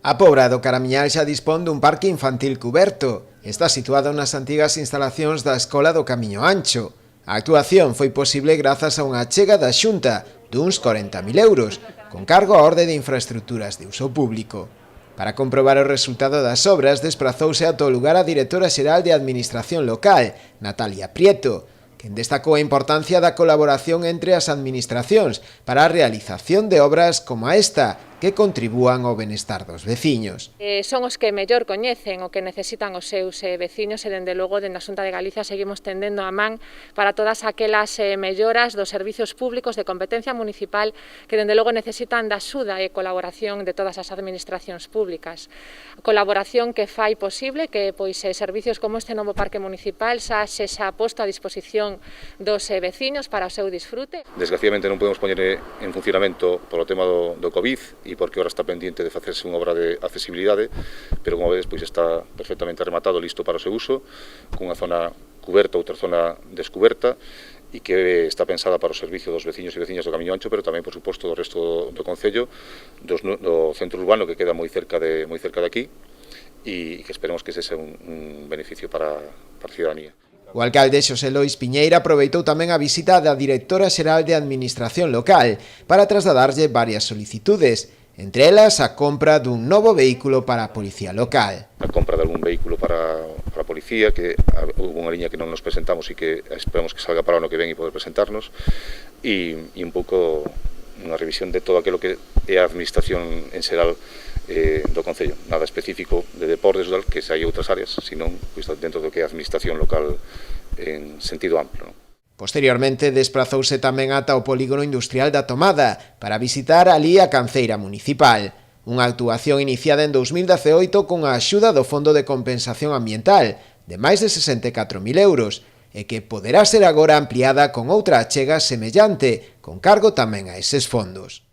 A Pobra do Caramiñal xa dispón dun parque infantil cuberto. Está situado nas antigas instalacións da Escola do Camiño Ancho. A actuación foi posible grazas a unha achega da Xunta duns 40.000 euros, con cargo á orde de infraestructuras de uso público. Para comprobar o resultado das obras, desprazouse ata o lugar a directora xeral de Administración Local, Natalia Prieto, quen destacou a importancia da colaboración entre as administracións para a realización de obras como esta, que contribúan ao benestar dos veciños. Son os que mellor coñecen o que necesitan os seus veciños e, dende logo, dende a Xunta de Galicia seguimos tendendo a man para todas aquelas melloras dos servizos públicos de competencia municipal que, dende logo, necesitan da axuda e colaboración de todas as administracións públicas. Colaboración que fai posible que servicios como este novo parque municipal xa sexa posto a disposición dos veciños para o seu disfrute. Desgraciadamente non podemos poñer en funcionamento polo tema do COVID e porque ahora está pendiente de facerse unha obra de accesibilidade, pero como vedes, pois está perfectamente rematado, listo para o seu uso, cunha zona cuberta, outra zona descuberta, e que está pensada para o servicio dos veciños e veciñas do Camiño Ancho, pero tamén, por suposto, do resto do concello, do centro urbano que queda moi cerca de aquí, e que esperemos que ese sea un beneficio para a ciudadanía. O alcalde Xosé Lois Piñeira aproveitou tamén a visita da directora xeral de Administración Local para trasladarlle varias solicitudes, entre elas a compra dun novo vehículo para a Policía Local. A compra de algún vehículo para a Policía, que houve unha liña que non nos presentamos e que esperamos que salga para o ano que ven e poder presentarnos, e un pouco unha revisión de todo aquilo que é a administración en xeral do Concello. Nada específico de deportes, que se hai outras áreas, senón dentro do que é a administración local en sentido amplo. Posteriormente, desprazouse tamén ata o polígono industrial da Tomada para visitar alí a canceira municipal. Unha actuación iniciada en 2018 con a axuda do Fondo de Compensación Ambiental de máis de 64.000 euros e que poderá ser agora ampliada con outra achega semellante, con cargo tamén a eses fondos.